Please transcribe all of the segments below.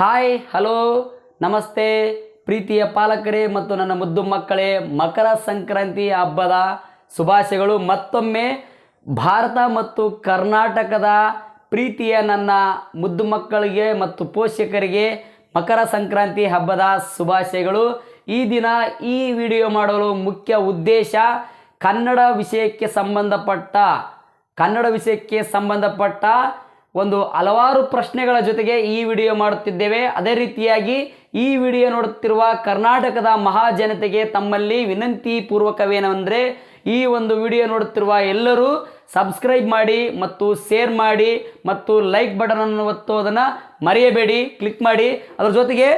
Hi hello ನಮಸ್ತೆ ಪ್ರೀತಿಯ ಪಾಲಕರೇ ಮತ್ತು ನನ್ನ ಮುದ್ದು ಮಕ್ಕಳೇ, ಮಕರ ಸಂಕ್ರಾಂತಿ ಹಬ್ಬದ ಶುಭಾಶಯಗಳು. ಮತ್ತೊಮ್ಮೆ ಭಾರತ ಮತ್ತು ಕರ್ನಾಟಕದ ಪ್ರೀತಿಯ ನನ್ನ ಮುದ್ದು ಮಕ್ಕಳಿಗೆ ಮತ್ತು ಪೋಷಕರಿಗೆ ಮಕರ ಸಂಕ್ರಾಂತಿ ಹಬ್ಬದ ಶುಭಾಶಯಗಳು. ಈ ದಿನ ಈ ವಿಡಿಯೋ ಮಾಡಲು ಮುಖ್ಯ ಉದ್ದೇಶ ಕನ್ನಡ ವಿಷಯಕ್ಕೆ ಸಂಬಂಧಪಟ್ಟ ಒಂದು ಹಲವಾರು ಪ್ರಶ್ನೆಗಳ ಜೊತೆಗೆ ಈ ವಿಡಿಯೋ ಮಾಡುತ್ತಿದ್ದೇವೆ. ಅದೇ ರೀತಿಯಾಗಿ ಈ ವಿಡಿಯೋ ನೋಡುತ್ತಿರುವ ಕರ್ನಾಟಕದ ಮಹಾಜನತೆಗೆ ತಮ್ಮಲ್ಲಿ ವಿನಂತಿ ಪೂರ್ವಕವೇನೆಂದರೆ, ಈ ಒಂದು ವಿಡಿಯೋ ನೋಡುತ್ತಿರುವ ಎಲ್ಲರೂ ಸಬ್ಸ್ಕ್ರೈಬ್ ಮಾಡಿ ಮತ್ತು ಶೇರ್ ಮಾಡಿ ಮತ್ತು ಲೈಕ್ ಬಟನನ್ನು ಒತ್ತುವುದನ್ನು ಮರೆಯಬೇಡಿ, ಕ್ಲಿಕ್ ಮಾಡಿ. ಅದರ ಜೊತೆಗೆ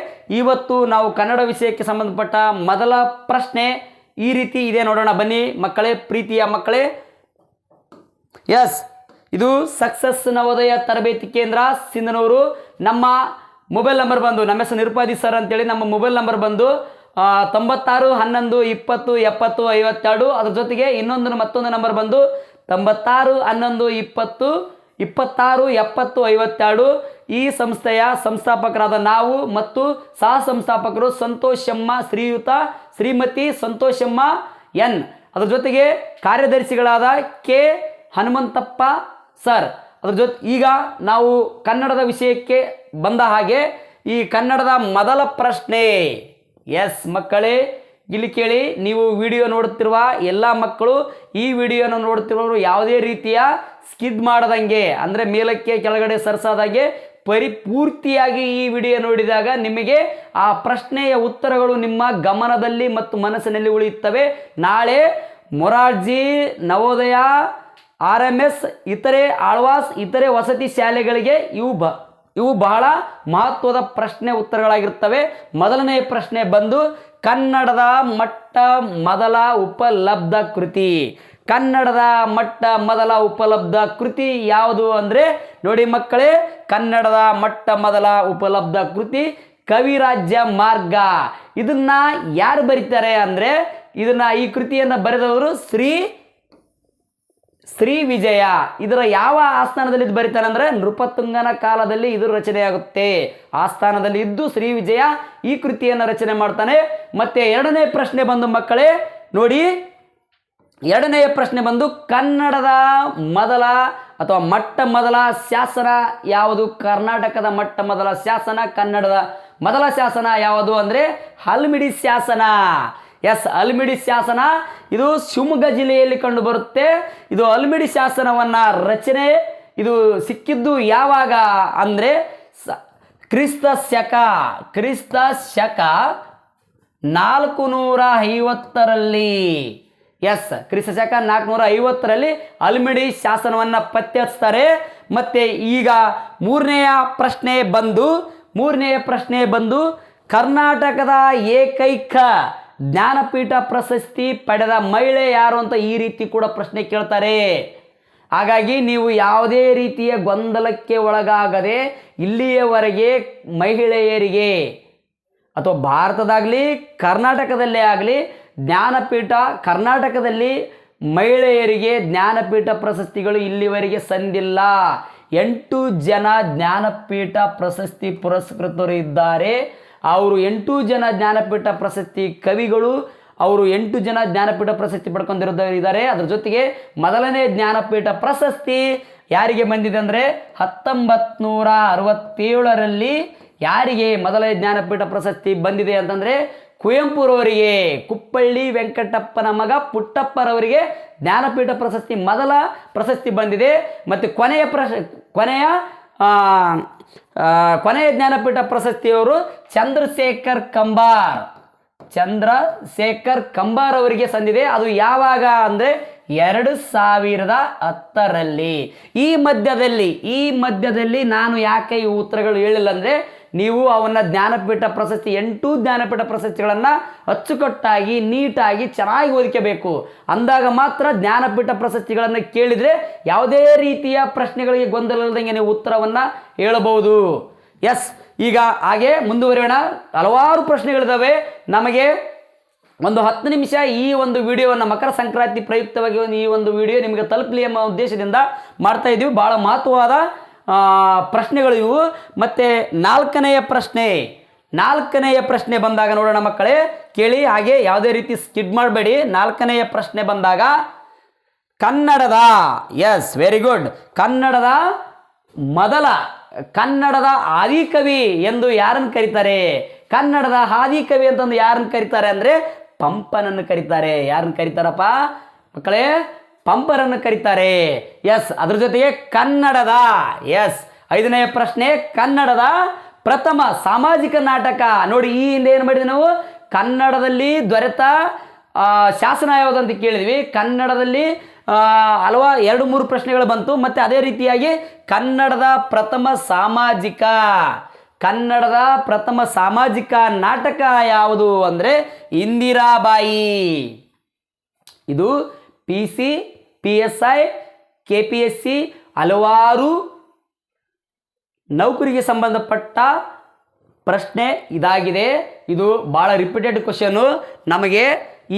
ಇವತ್ತು ನಾವು ಕನ್ನಡ ವಿಷಯಕ್ಕೆ ಸಂಬಂಧಪಟ್ಟ ಮೊದಲ ಪ್ರಶ್ನೆ ಈ ರೀತಿ ಇದೆ, ನೋಡೋಣ ಬನ್ನಿ ಮಕ್ಕಳೇ, ಪ್ರೀತಿಯ ಮಕ್ಕಳೇ. ಎಸ್, ಇದು ಸಕ್ಸಸ್ ನವೋದಯ ತರಬೇತಿ ಕೇಂದ್ರ ಸಿಂಧನೂರು. ನಮ್ಮ ಮೊಬೈಲ್ ನಂಬರ್ ಬಂದು, ನಮ್ಮ ಹೆಸರು ನಿರುಪಾದಿ ಸರ್ ಅಂತೇಳಿ, ನಮ್ಮ ಮೊಬೈಲ್ ನಂಬರ್ ಬಂದು 96 11 20 70 52. ಅದ್ರ ಜೊತೆಗೆ ಮತ್ತೊಂದು ನಂಬರ್ ಬಂದು 96 11 20 26 70 52. ಈ ಸಂಸ್ಥೆಯ ಸಂಸ್ಥಾಪಕರಾದ ನಾವು ಮತ್ತು ಸಹ ಸಂಸ್ಥಾಪಕರು ಸಂತೋಷಮ್ಮ, ಶ್ರೀಮತಿ ಸಂತೋಷಮ್ಮ ಎನ್. ಅದ್ರ ಜೊತೆಗೆ ಕಾರ್ಯದರ್ಶಿಗಳಾದ ಕೆ ಹನುಮಂತಪ್ಪ ಸರ್. ಅದ್ರ ಜೊತೆ ಈಗ ನಾವು ಕನ್ನಡದ ವಿಷಯಕ್ಕೆ ಬಂದ ಹಾಗೆ ಈ ಕನ್ನಡದ ಮೊದಲ ಪ್ರಶ್ನೆ. ಎಸ್ ಮಕ್ಕಳೇ, ಇಲ್ಲಿ ಕೇಳಿ. ನೀವು ವಿಡಿಯೋ ನೋಡುತ್ತಿರುವ ಎಲ್ಲ ಮಕ್ಕಳು, ಈ ವಿಡಿಯೋನ ನೋಡುತ್ತಿರುವವರು ಯಾವುದೇ ರೀತಿಯ ಸ್ಕಿಡ್ ಮಾಡದಂಗೆ, ಅಂದರೆ ಮೇಲಕ್ಕೆ ಕೆಳಗಡೆ ಸರಿಸಾದಾಗೆ ಪೂರ್ತಿಯಾಗಿ ಈ ವಿಡಿಯೋ ನೋಡಿದಾಗ ನಿಮಗೆ ಆ ಪ್ರಶ್ನೆಯ ಉತ್ತರಗಳು ನಿಮ್ಮ ಗಮನದಲ್ಲಿ ಮತ್ತು ಮನಸ್ಸಿನಲ್ಲಿ ಉಳಿಯುತ್ತವೆ. ನಾಳೆ ಮೊರಾರ್ಜಿ, ನವೋದಯ, RMS, ಇತರೆ ಆಳ್ವಾಸ್, ಇತರೆ ವಸತಿ ಶಾಲೆಗಳಿಗೆ ಇವು ಬಹಳ ಮಹತ್ವದ ಪ್ರಶ್ನೆ ಉತ್ತರಗಳಾಗಿರ್ತವೆ. ಮೊದಲನೇ ಪ್ರಶ್ನೆ ಬಂದು ಕನ್ನಡದ ಮೊದಲ ಉಪಲಬ್ಧ ಕೃತಿ. ಕನ್ನಡದ ಮೊದಲ ಉಪಲಬ್ಧ ಕೃತಿ ಯಾವುದು ಅಂದರೆ, ನೋಡಿ ಮಕ್ಕಳೇ, ಕನ್ನಡದ ಮೊದಲ ಉಪಲಬ್ಧ ಕೃತಿ ಕವಿರಾಜ್ಯ ಮಾರ್ಗ. ಇದನ್ನ ಯಾರು ಬರೀತಾರೆ ಅಂದರೆ, ಈ ಕೃತಿಯನ್ನು ಬರೆದವರು ಶ್ರೀ ವಿಜಯ. ಇದರ ಯಾವ ಆಸ್ಥಾನದಲ್ಲಿ ಇದು ಬರೀತಾರೆ ಅಂದರೆ, ನೃಪತುಂಗನ ಕಾಲದಲ್ಲಿ ಇದು ರಚನೆಯಾಗುತ್ತೆ. ಆಸ್ಥಾನದಲ್ಲಿ ಇದ್ದು ಶ್ರೀ ವಿಜಯ ಈ ಕೃತಿಯನ್ನು ರಚನೆ ಮಾಡ್ತಾನೆ. ಮತ್ತೆ ಎರಡನೇ ಪ್ರಶ್ನೆ ಬಂದು ಮಕ್ಕಳೇ ನೋಡಿ, ಎರಡನೆಯ ಪ್ರಶ್ನೆ ಬಂದು ಕನ್ನಡದ ಮೊದಲ ಶಾಸನ ಯಾವುದು? ಕರ್ನಾಟಕದ ಮೊದಲ ಶಾಸನ, ಕನ್ನಡದ ಮೊದಲ ಶಾಸನ ಯಾವುದು ಅಂದರೆ ಹಲ್ಮಿಡಿ ಶಾಸನ. ಎಸ್, ಹಲ್ಮಿಡಿ ಶಾಸನ ಇದು ಶಿವಮೊಗ್ಗ ಜಿಲ್ಲೆಯಲ್ಲಿ ಕಂಡು ಬರುತ್ತೆ. ಇದು ಹಲ್ಮಿಡಿ ಶಾಸನವನ್ನು ರಚನೆ ಇದು ಸಿಕ್ಕಿದ್ದು ಯಾವಾಗ ಅಂದರೆ ಕ್ರಿಸ್ತ ಶಕ 450ರಲ್ಲಿ. ಎಸ್, ಕ್ರಿಸ್ತ ಶಕ 450ರಲ್ಲಿ ಹಲ್ಮಿಡಿ ಶಾಸನವನ್ನು ಪತ್ತೆ ಹಚ್ತಾರೆ. ಮತ್ತೆ ಈಗ ಮೂರನೆಯ ಪ್ರಶ್ನೆ ಬಂದು ಕರ್ನಾಟಕದ ಏಕೈಕ ಜ್ಞಾನಪೀಠ ಪ್ರಶಸ್ತಿ ಪಡೆದ ಮಹಿಳೆ ಯಾರು ಅಂತ ಈ ರೀತಿ ಕೂಡ ಪ್ರಶ್ನೆ ಕೇಳ್ತಾರೆ. ಹಾಗಾಗಿ ನೀವು ಯಾವುದೇ ರೀತಿಯ ಗೊಂದಲಕ್ಕೆ ಒಳಗಾಗದೆ ಇಲ್ಲಿಯವರೆಗೆ ಮಹಿಳೆಯರಿಗೆ ಅಥವಾ ಭಾರತದಾಗಲಿ ಕರ್ನಾಟಕದಲ್ಲೇ ಆಗಲಿ ಕರ್ನಾಟಕದಲ್ಲಿ ಮಹಿಳೆಯರಿಗೆ ಜ್ಞಾನಪೀಠ ಪ್ರಶಸ್ತಿಗಳು ಇಲ್ಲಿವರೆಗೆ ಸಂದಿಲ್ಲ. 8 ಜನ ಜ್ಞಾನಪೀಠ ಪ್ರಶಸ್ತಿ ಪುರಸ್ಕೃತರು ಇದ್ದಾರೆ. ಅವರು 8 ಜನ ಜ್ಞಾನಪೀಠ ಪ್ರಶಸ್ತಿ ಕವಿಗಳು, ಅವರು 8 ಜನ ಜ್ಞಾನಪೀಠ ಪ್ರಶಸ್ತಿ ಪಡ್ಕೊಂಡಿದ್ದಾರೆ. ಅದರ ಜೊತೆಗೆ ಮೊದಲನೇ ಜ್ಞಾನಪೀಠ ಪ್ರಶಸ್ತಿ ಯಾರಿಗೆ ಬಂದಿದೆ ಅಂದರೆ 1967ರಲ್ಲಿ ಯಾರಿಗೆ ಮೊದಲನೇ ಜ್ಞಾನಪೀಠ ಪ್ರಶಸ್ತಿ ಬಂದಿದೆ ಅಂತಂದರೆ ಕುವೆಂಪುರವರಿಗೆ. ಕುಪ್ಪಳ್ಳಿ ವೆಂಕಟಪ್ಪನ ಮಗ ಪುಟ್ಟಪ್ಪರವರಿಗೆ ಜ್ಞಾನಪೀಠ ಪ್ರಶಸ್ತಿ ಮೊದಲ ಪ್ರಶಸ್ತಿ ಬಂದಿದೆ. ಮತ್ತು ಕೊನೆಯ ಜ್ಞಾನಪೀಠ ಪ್ರಶಸ್ತಿಯವರು ಚಂದ್ರಶೇಖರ್ ಕಂಬಾರ್ ಅವರಿಗೆ ಸಂದಿದೆ. ಅದು ಯಾವಾಗ ಅಂದರೆ 2010ರಲ್ಲಿ. ಈ ಮಧ್ಯದಲ್ಲಿ ನಾನು ಯಾಕೆ ಈ ಉತ್ತರಗಳು ಹೇಳಿಲ್ಲ ಅಂದರೆ, ನೀವು ಅವನ್ನ ಜ್ಞಾನಪೀಠ ಪ್ರಶಸ್ತಿ 8 ಜ್ಞಾನಪೀಠ ಪ್ರಶಸ್ತಿಗಳನ್ನು ಅಚ್ಚುಕಟ್ಟಾಗಿ ನೀಟಾಗಿ ಚೆನ್ನಾಗಿ ಓದಿಕಬೇಕು. ಅಂದಾಗ ಮಾತ್ರ ಜ್ಞಾನಪೀಠ ಪ್ರಶಸ್ತಿಗಳನ್ನು ಕೇಳಿದರೆ ಯಾವುದೇ ರೀತಿಯ ಪ್ರಶ್ನೆಗಳಿಗೆ ಗೊಂದಲ ಇಲ್ಲದಂಗೆ ನೀವು ಉತ್ತರವನ್ನು ಹೇಳಬಹುದು. ಎಸ್, ಈಗ ಹಾಗೆ ಮುಂದುವರಿಯೋಣ. ಹಲವಾರು ಪ್ರಶ್ನೆಗಳಿದ್ದಾವೆ. ನಮಗೆ ಒಂದು 10 ನಿಮಿಷ ಈ ಒಂದು ವಿಡಿಯೋವನ್ನು ಮಕರ ಸಂಕ್ರಾಂತಿ ಪ್ರಯುಕ್ತವಾಗಿ ಈ ಒಂದು ವಿಡಿಯೋ ನಿಮಗೆ ತಲುಪಲಿ ಎಂಬ ಉದ್ದೇಶದಿಂದ ಮಾಡ್ತಾ ಇದ್ದೀವಿ. ಭಾಳ ಮಹತ್ವವಾದ ಪ್ರಶ್ನೆಗಳು ಇವು. ಮತ್ತು ನಾಲ್ಕನೆಯ ಪ್ರಶ್ನೆ ಬಂದಾಗ ನೋಡೋಣ ಮಕ್ಕಳೇ, ಕೇಳಿ, ಹಾಗೆ ಯಾವುದೇ ರೀತಿ ಸ್ಕಿಡ್ ಮಾಡಬೇಡಿ. ನಾಲ್ಕನೆಯ ಪ್ರಶ್ನೆ ಬಂದಾಗ ಕನ್ನಡದ, ಎಸ್ ವೆರಿ ಗುಡ್, ಕನ್ನಡದ ಆದಿಕವಿ ಎಂದು ಯಾರನ್ನು ಕರೀತಾರೆ? ಕನ್ನಡದ ಆದಿಕವಿ ಅಂತಂದು ಯಾರನ್ನು ಕರೀತಾರೆ ಅಂದರೆ ಪಂಪನನ್ನು ಕರೀತಾರೆ. ಯಾರನ್ನು ಕರೀತಾರಪ್ಪ ಮಕ್ಕಳೇ? ಪಂಪರನ್ನು ಕರೀತಾರೆ. ಎಸ್, ಅದ್ರ ಜೊತೆಗೆ ಕನ್ನಡದ, ಎಸ್, ಐದನೆಯ ಪ್ರಶ್ನೆ, ಕನ್ನಡದ ಪ್ರಥಮ ಸಾಮಾಜಿಕ ನಾಟಕ. ನೋಡಿ, ಈ ಹಿಂದೆ ಏನು ಮಾಡಿದ್ವಿ ನಾವು? ಕನ್ನಡದಲ್ಲಿ ದೊರೆತ ಶಾಸನ ಯಾವುದು ಅಂತ ಕೇಳಿದ್ವಿ. ಕನ್ನಡದಲ್ಲಿ ಹಲವಾರು 2-3 ಪ್ರಶ್ನೆಗಳು ಬಂತು. ಮತ್ತು ಅದೇ ರೀತಿಯಾಗಿ ಕನ್ನಡದ ಪ್ರಥಮ ಸಾಮಾಜಿಕ ನಾಟಕ ಯಾವುದು ಅಂದರೆ ಇಂದಿರಾಬಾಯಿ. ಇದು PC, PSI, KPSC ಹಲವಾರು ನೌಕರಿಗೆ ಸಂಬಂಧಪಟ್ಟ ಪ್ರಶ್ನೆ ಇದಾಗಿದೆ. ಇದು ಭಾಳ ರಿಪೀಟೆಡ್ ಕ್ವಶನು. ನಮಗೆ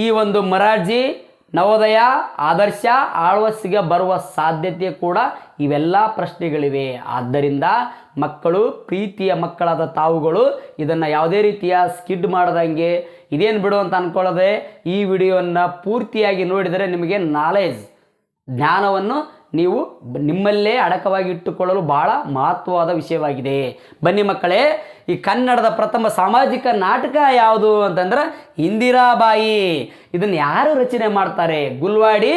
ಈ ಒಂದು ಮೊರಾರ್ಜಿ, ನವೋದಯ, ಆದರ್ಶ, ಆಳ್ವಾಸ್ಗೆ ಬರುವ ಸಾಧ್ಯತೆ ಕೂಡ ಇವೆಲ್ಲ ಪ್ರಶ್ನೆಗಳಿವೆ. ಆದ್ದರಿಂದ ಮಕ್ಕಳು, ಪ್ರೀತಿಯ ಮಕ್ಕಳಾದ ತಾವುಗಳು ಇದನ್ನು ಯಾವುದೇ ರೀತಿಯ ಸ್ಕಿಡ್ ಮಾಡದಂಗೆ ಇದೇನು ಬಿಡು ಅಂತ ಅಂದ್ಕೊಳ್ಳದೆ ಈ ವಿಡಿಯೋವನ್ನು ಪೂರ್ತಿಯಾಗಿ ನೋಡಿದರೆ ನಿಮಗೆ ಜ್ಞಾನವನ್ನು ನೀವು ನಿಮ್ಮಲ್ಲೇ ಅಡಕವಾಗಿ ಇಟ್ಟುಕೊಳ್ಳಲು ಬಹಳ ಮಹತ್ವವಾದ ವಿಷಯವಾಗಿದೆ. ಬನ್ನಿ ಮಕ್ಕಳೇ, ಈ ಕನ್ನಡದ ಪ್ರಥಮ ಸಾಮಾಜಿಕ ನಾಟಕ ಯಾವುದು ಅಂತಂದ್ರೆ ಇಂದಿರಾಬಾಯಿ. ಇದನ್ನು ಯಾರು ರಚನೆ ಮಾಡ್ತಾರೆ? ಗುಲ್ವಾಡಿ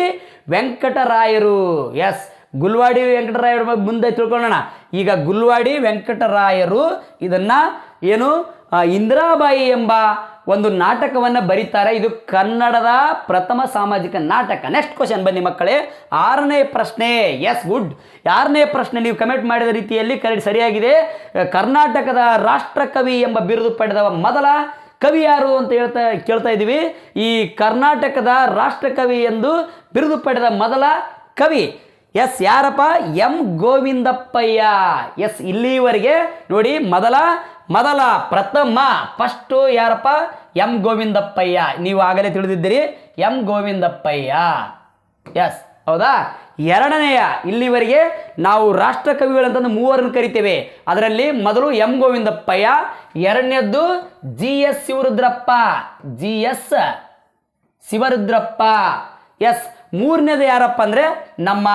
ವೆಂಕಟರಾಯರು. ಎಸ್, ಗುಲ್ವಾಡಿ ವೆಂಕಟರಾಯರ ಬಗ್ಗೆ ಮುಂದೆ ತಿಳ್ಕೊಳ್ಳೋಣ. ಈಗ ಗುಲ್ವಾಡಿ ವೆಂಕಟರಾಯರು ಇದನ್ನು ಇಂದಿರಾಬಾಯಿ ಎಂಬ ಒಂದು ನಾಟಕವನ್ನು ಬರೀತಾರೆ. ಇದು ಕನ್ನಡದ ಪ್ರಥಮ ಸಾಮಾಜಿಕ ನಾಟಕ. ನೆಕ್ಸ್ಟ್ ಕ್ವಶನ್ ಬನ್ನಿ ಮಕ್ಕಳೇ, 6ನೇ ಪ್ರಶ್ನೆ. S, good. 6ನೇ ಪ್ರಶ್ನೆ ನೀವು ಕಮೆಂಟ್ ಮಾಡಿದ ರೀತಿಯಲ್ಲಿ ಸರಿಯಾಗಿದೆ. ಕರ್ನಾಟಕದ ರಾಷ್ಟ್ರಕವಿ ಎಂಬ ಬಿರುದು ಪಡೆದ ಮೊದಲ ಕವಿ ಯಾರು ಅಂತ ಕೇಳ್ತಾ ಇದ್ದೀವಿ. ಈ ಕರ್ನಾಟಕದ ರಾಷ್ಟ್ರಕವಿ ಎಂದು ಬಿರುದು ಪಡೆದ ಮೊದಲ ಕವಿ ಎಸ್ ಯಾರಪ್ಪ? ಎಂ ಗೋವಿಂದಪ್ಪಯ್ಯ. ಎಸ್, ಇಲ್ಲಿವರೆಗೆ ನೋಡಿ, ಫಸ್ಟು ಯಾರಪ್ಪ? ಎಂ ಗೋವಿಂದಪ್ಪಯ್ಯ. ನೀವು ಆಗಲೇ ತಿಳಿದಿದ್ದೀರಿ, ಎಂ ಗೋವಿಂದಪ್ಪಯ್ಯ. ಎಸ್, ಹೌದಾ? ಎರಡನೆಯ, ಇಲ್ಲಿವರೆಗೆ ನಾವು ರಾಷ್ಟ್ರಕವಿಗಳಂತಂದು 3 ಕರಿತೇವೆ. ಅದರಲ್ಲಿ ಮೊದಲು ಎಂ ಗೋವಿಂದಪ್ಪಯ್ಯ, ಎರಡನೇದ್ದು GS ಶಿವರುದ್ರಪ್ಪ. ಎಸ್, ಮೂರನೇದು ಯಾರಪ್ಪ ಅಂದರೆ ನಮ್ಮ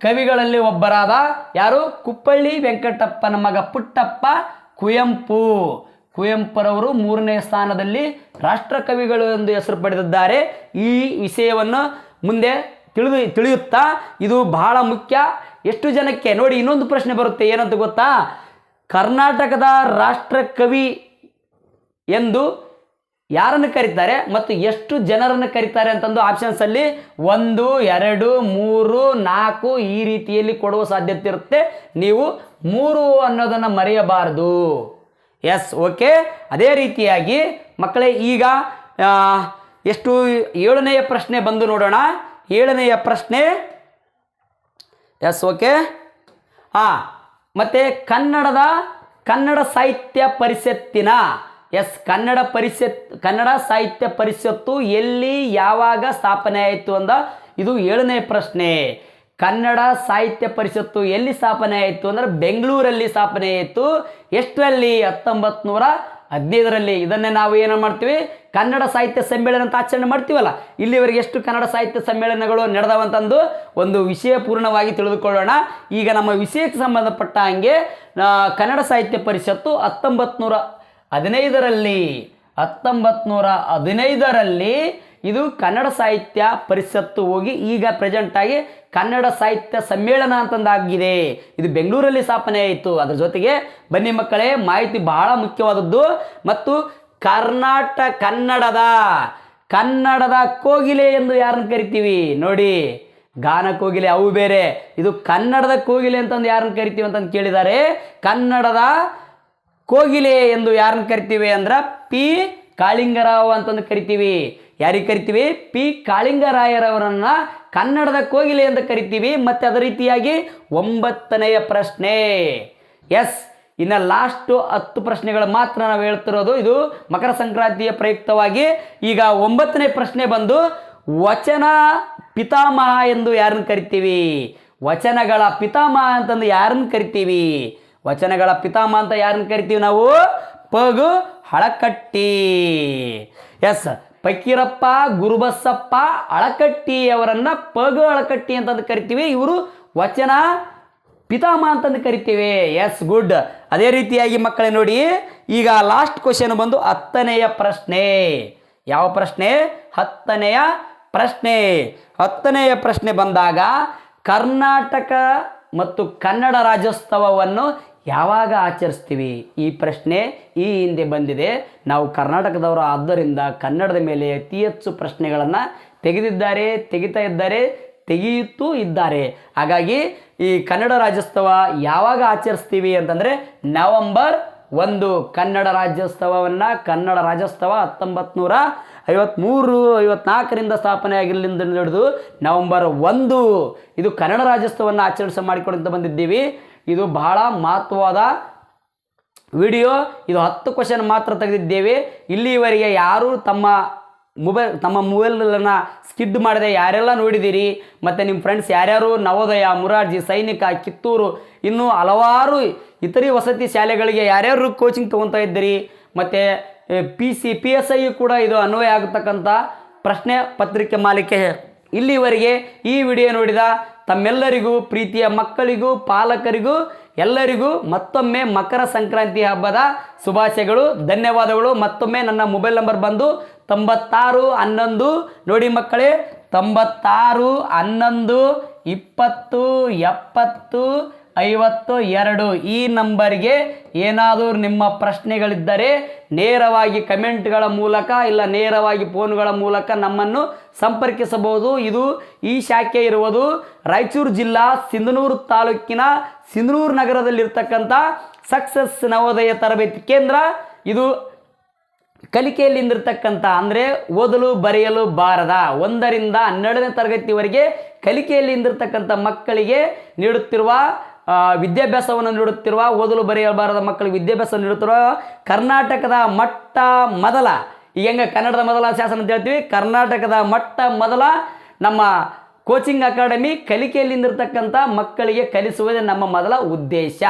ಕವಿಗಳಲ್ಲಿ ಒಬ್ಬರಾದ ಯಾರು? ಕುಪ್ಪಳ್ಳಿ ವೆಂಕಟಪ್ಪನ ಮಗ ಪುಟ್ಟಪ್ಪ ಕುವೆಂಪುರವರು 3ನೇ ಸ್ಥಾನದಲ್ಲಿ ರಾಷ್ಟ್ರಕವಿಗಳು ಎಂದು ಹೆಸರು ಪಡೆದಿದ್ದಾರೆ. ಈ ವಿಷಯವನ್ನು ಮುಂದೆ ತಿಳಿಯುತ್ತಾ ಇದು ಬಹಳ ಮುಖ್ಯ. ಎಷ್ಟು ಜನಕ್ಕೆ ನೋಡಿ, ಇನ್ನೊಂದು ಪ್ರಶ್ನೆ ಬರುತ್ತೆ, ಏನಂತ ಗೊತ್ತಾ? ಕರ್ನಾಟಕದ ರಾಷ್ಟ್ರಕವಿ ಎಂದು ಯಾರನ್ನು ಕರೀತಾರೆ ಮತ್ತು ಎಷ್ಟು ಜನರನ್ನು ಕರೀತಾರೆ ಅಂತಂದು ಆಪ್ಷನ್ಸಲ್ಲಿ 1, 2, 3, 4 ಈ ರೀತಿಯಲ್ಲಿ ಕೊಡುವ ಸಾಧ್ಯತೆ ಇರುತ್ತೆ. ನೀವು 3 ಅನ್ನೋದನ್ನು ಮರೆಯಬಾರದು. Yes, okay. ಅದೇ ರೀತಿಯಾಗಿ ಮಕ್ಕಳೇ, ಈಗ 7ನೆಯ ಪ್ರಶ್ನೆ ಬಂದು ನೋಡೋಣ. 7ನೆಯ ಪ್ರಶ್ನೆ. Yes, okay. ಮತ್ತು ಕನ್ನಡ ಸಾಹಿತ್ಯ ಪರಿಷತ್ತಿನ ಕನ್ನಡ ಸಾಹಿತ್ಯ ಪರಿಷತ್ತು ಎಲ್ಲಿ ಯಾವಾಗ ಸ್ಥಾಪನೆ ಆಯಿತು ಅಂದ ಇದು 7ನೇ ಪ್ರಶ್ನೆ. ಕನ್ನಡ ಸಾಹಿತ್ಯ ಪರಿಷತ್ತು ಎಲ್ಲಿ ಸ್ಥಾಪನೆ ಆಯಿತು ಅಂದರೆ ಬೆಂಗಳೂರಲ್ಲಿ ಸ್ಥಾಪನೆ ಆಯಿತು. ಎಷ್ಟರಲ್ಲಿ? 1915ರಲ್ಲಿ. ಇದನ್ನೇ ನಾವು ಏನು ಮಾಡ್ತೀವಿ? ಕನ್ನಡ ಸಾಹಿತ್ಯ ಸಮ್ಮೇಳನ ಅಂತ ಆಚರಣೆ ಮಾಡ್ತೀವಲ್ಲ. ಇಲ್ಲಿವರೆಗೆ ಎಷ್ಟು ಕನ್ನಡ ಸಾಹಿತ್ಯ ಸಮ್ಮೇಳನಗಳು ನಡೆದವಂತಂದು ಒಂದು ವಿಷಯ ಪೂರ್ಣವಾಗಿ ತಿಳಿದುಕೊಳ್ಳೋಣ. ಈಗ ನಮ್ಮ ವಿಷಯಕ್ಕೆ ಸಂಬಂಧಪಟ್ಟ ಹಾಗೆ ಕನ್ನಡ ಸಾಹಿತ್ಯ ಪರಿಷತ್ತು 1915ರಲ್ಲಿ ಇದು ಕನ್ನಡ ಸಾಹಿತ್ಯ ಪರಿಷತ್ತು ಹೋಗಿ ಈಗ ಪ್ರೆಸೆಂಟಾಗಿ ಕನ್ನಡ ಸಾಹಿತ್ಯ ಸಮ್ಮೇಳನ ಅಂತಂದಾಗಿದೆ. ಇದು ಬೆಂಗಳೂರಲ್ಲಿ ಸ್ಥಾಪನೆ ಆಯಿತು. ಅದರ ಜೊತೆಗೆ ಬನ್ನಿ ಮಕ್ಕಳೇ, ಮಾಹಿತಿ ಬಹಳ ಮುಖ್ಯವಾದದ್ದು. ಮತ್ತು ಕನ್ನಡದ ಕೋಗಿಲೆ ಎಂದು ಯಾರನ್ನು ಕರಿತೀವಿ? ನೋಡಿ, ಗಾನ ಕೋಗಿಲೆ ಅವು ಬೇರೆ, ಇದು ಕನ್ನಡದ ಕೋಗಿಲೆ ಅಂತಂದು ಯಾರನ್ನು ಕರಿತೀವಿ ಅಂತಂದು ಕೇಳಿದ್ದಾರೆ. ಕನ್ನಡದ ಕೋಗಿಲೆ ಎಂದು ಯಾರನ್ನು ಕರಿತೀವಿ ಅಂದ್ರೆ ಪಿ ಕಾಳಿಂಗರಾವ್ ಅಂತಂದು ಕರಿತೀವಿ. ಯಾರಿಗೆ ಕರಿತೀವಿ? ಪಿ ಕಾಳಿಂಗರಾಯರವರನ್ನ ಕನ್ನಡದ ಕೋಗಿಲೆ ಅಂತ ಕರಿತೀವಿ. ಮತ್ತು ಅದೇ ರೀತಿಯಾಗಿ 9ನೆಯ ಪ್ರಶ್ನೆ. ಎಸ್, ಇನ್ನು ಲಾಸ್ಟ್ 10 ಪ್ರಶ್ನೆಗಳು ಮಾತ್ರ ನಾವು ಹೇಳ್ತಿರೋದು. ಇದು ಮಕರ ಸಂಕ್ರಾಂತಿಯ ಪ್ರಯುಕ್ತವಾಗಿ. ಈಗ 9ನೇ ಪ್ರಶ್ನೆ ಬಂದು ವಚನ ಪಿತಾಮಹ ಎಂದು ಯಾರನ್ನು ಕರಿತೀವಿ? ವಚನಗಳ ಪಿತಾಮಹ ಅಂತಂದು ಯಾರನ್ನು ಕರಿತೀವಿ? ವಚನಗಳ ಪಿತಾಮಹ ಅಂತ ಯಾರನ್ನು ಕರಿತೀವಿ ನಾವು? ಪಗು ಹಳಕಟ್ಟಿ. ಎಸ್, ಫಕೀರಪ್ಪ ಗುರುಬಸಪ್ಪ ಅಳಕಟ್ಟಿ ಅವರನ್ನ ಪಗು ಹಳಕಟ್ಟಿ ಅಂತಂದು ಕರಿತೀವಿ. ಇವರು ವಚನ ಪಿತಾಮಹ ಅಂತಂದು ಕರಿತೀವಿ. Yes, good. ಅದೇ ರೀತಿಯಾಗಿ ಮಕ್ಕಳೇ ನೋಡಿ, ಈಗ ಲಾಸ್ಟ್ ಕ್ವಶನ್ ಬಂದು 10ನೆಯ ಪ್ರಶ್ನೆ. ಯಾವ ಪ್ರಶ್ನೆ? 10ನೆಯ ಪ್ರಶ್ನೆ. 10ನೆಯ ಪ್ರಶ್ನೆ ಬಂದಾಗ ಕರ್ನಾಟಕ ಮತ್ತು ಕನ್ನಡ ರಾಜ್ಯೋತ್ಸವವನ್ನು ಯಾವಾಗ ಆಚರಿಸ್ತೀವಿ? ಈ ಪ್ರಶ್ನೆ ಈ ಹಿಂದೆ ಬಂದಿದೆ. ನಾವು ಕರ್ನಾಟಕದವರು ಆದ್ದರಿಂದ ಕನ್ನಡದ ಮೇಲೆ ಅತಿ ಹೆಚ್ಚು ಪ್ರಶ್ನೆಗಳನ್ನು ತೆಗಿತಾ ಇದ್ದಾರೆ, ತೆಗೆಯುತ್ತೂ ಇದ್ದಾರೆ. ಹಾಗಾಗಿ ಈ ಕನ್ನಡ ರಾಜ್ಯೋತ್ಸವ ಯಾವಾಗ ಆಚರಿಸ್ತೀವಿ ಅಂತಂದರೆ ನವೆಂಬರ್ 1 ಕನ್ನಡ ರಾಜ್ಯೋತ್ಸವವನ್ನು. ಕನ್ನಡ ರಾಜ್ಯೋತ್ಸವ 1953-54ರಿಂದ ಸ್ಥಾಪನೆ ಆಗಿರಲಿಂದ ಹಿಡಿದು ನವೆಂಬರ್ 1 ಇದು ಕನ್ನಡ ರಾಜ್ಯೋತ್ಸವವನ್ನು ಮಾಡಿಕೊಳ್ತಾ ಬಂದಿದ್ದೀವಿ. ಇದು ಬಹಳ ಮಹತ್ವವಾದ ವಿಡಿಯೋ. ಇದು 10 ಕ್ವಶನ್ ಮಾತ್ರ ತೆಗೆದಿದ್ದೇವೆ. ಇಲ್ಲಿವರೆಗೆ ಯಾರು ತಮ್ಮ ಮೊಬೈಲನ್ನು ಸ್ಕಿಡ್ ಮಾಡದೆ ಯಾರೆಲ್ಲ ನೋಡಿದ್ದೀರಿ, ಮತ್ತು ನಿಮ್ಮ ಫ್ರೆಂಡ್ಸ್ ಯಾರ್ಯಾರು ನವೋದಯ, ಮುರಾರ್ಜಿ, ಸೈನಿಕ, ಕಿತ್ತೂರು, ಇನ್ನೂ ಹಲವಾರು ಇತರೆ ವಸತಿ ಶಾಲೆಗಳಿಗೆ ಯಾರ್ಯಾರು ಕೋಚಿಂಗ್ ತೊಗೊತಾ ಇದ್ದೀರಿ, ಮತ್ತು PSI ಕೂಡ ಇದು ಅನ್ವಯ ಆಗತಕ್ಕಂಥ ಪ್ರಶ್ನೆ ಪತ್ರಿಕೆ ಮಾಲಿಕೆ. ಇಲ್ಲಿವರೆಗೆ ಈ ವಿಡಿಯೋ ನೋಡಿದ ತಮ್ಮೆಲ್ಲರಿಗೂ, ಪ್ರೀತಿಯ ಮಕ್ಕಳಿಗೂ, ಪಾಲಕರಿಗೂ ಎಲ್ಲರಿಗೂ ಮತ್ತೊಮ್ಮೆ ಮಕರ ಸಂಕ್ರಾಂತಿ ಹಬ್ಬದ ಶುಭಾಶಯಗಳು, ಧನ್ಯವಾದಗಳು. ಮತ್ತೊಮ್ಮೆ ನನ್ನ ಮೊಬೈಲ್ ನಂಬರ್ ಬಂದು 9611 ನೋಡಿ ಮಕ್ಕಳೇ, 96 11 20 70 52 ಈ ನಂಬರ್ಗೆ ಏನಾದರೂ ನಿಮ್ಮ ಪ್ರಶ್ನೆಗಳಿದ್ದರೆ ನೇರವಾಗಿ ಕಮೆಂಟ್ಗಳ ಮೂಲಕ ಇಲ್ಲ ನೇರವಾಗಿ ಫೋನ್ಗಳ ಮೂಲಕ ನಮ್ಮನ್ನು ಸಂಪರ್ಕಿಸಬಹುದು. ಇದು ಈ ಶಾಖೆ ಇರುವುದು ರಾಯಚೂರು ಜಿಲ್ಲಾ ಸಿಂಧನೂರು ತಾಲೂಕಿನ ಸಿಂಧನೂರು ನಗರದಲ್ಲಿರ್ತಕ್ಕಂಥ ಸಕ್ಸಸ್ ನವೋದಯ ತರಬೇತಿ ಕೇಂದ್ರ. ಇದು ಕಲಿಕೆಯಲ್ಲಿಂದಿರ್ತಕ್ಕಂಥ ಅಂದರೆ ಓದಲು ಬರೆಯಲು ಬಾರದ 1ರಿಂದ 12ನೇ ತರಗತಿವರೆಗೆ ಕಲಿಕೆಯಲ್ಲಿಂದಿರ್ತಕ್ಕಂಥ ಮಕ್ಕಳಿಗೆ ನೀಡುತ್ತಿರುವ ವಿದ್ಯಾಭ್ಯಾಸವನ್ನು ನೀಡುತ್ತಿರುವ, ಓದಲು ಬರೆಯಬಾರದ ಮಕ್ಕಳಿಗೆ ವಿದ್ಯಾಭ್ಯಾಸ ನೀಡುತ್ತಿರುವ ಕರ್ನಾಟಕದ ಮೊಟ್ಟ ಮೊದಲ, ಈಗ ಹೆಂಗೆ ಕನ್ನಡದ ಮೊದಲ ಶಾಸನ ಅಂತ ಹೇಳ್ತೀವಿ, ಕರ್ನಾಟಕದ ಮೊಟ್ಟ ಮೊದಲ ನಮ್ಮ ಕೋಚಿಂಗ್ ಅಕಾಡೆಮಿ ಕಲಿಕೆಯಲ್ಲಿಂದಿರ್ತಕ್ಕಂಥ ಮಕ್ಕಳಿಗೆ ಕಲಿಸುವುದೇ ನಮ್ಮ ಮೊದಲ ಉದ್ದೇಶ.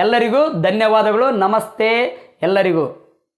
ಎಲ್ಲರಿಗೂ ಧನ್ಯವಾದಗಳು. ನಮಸ್ತೆ ಎಲ್ಲರಿಗೂ.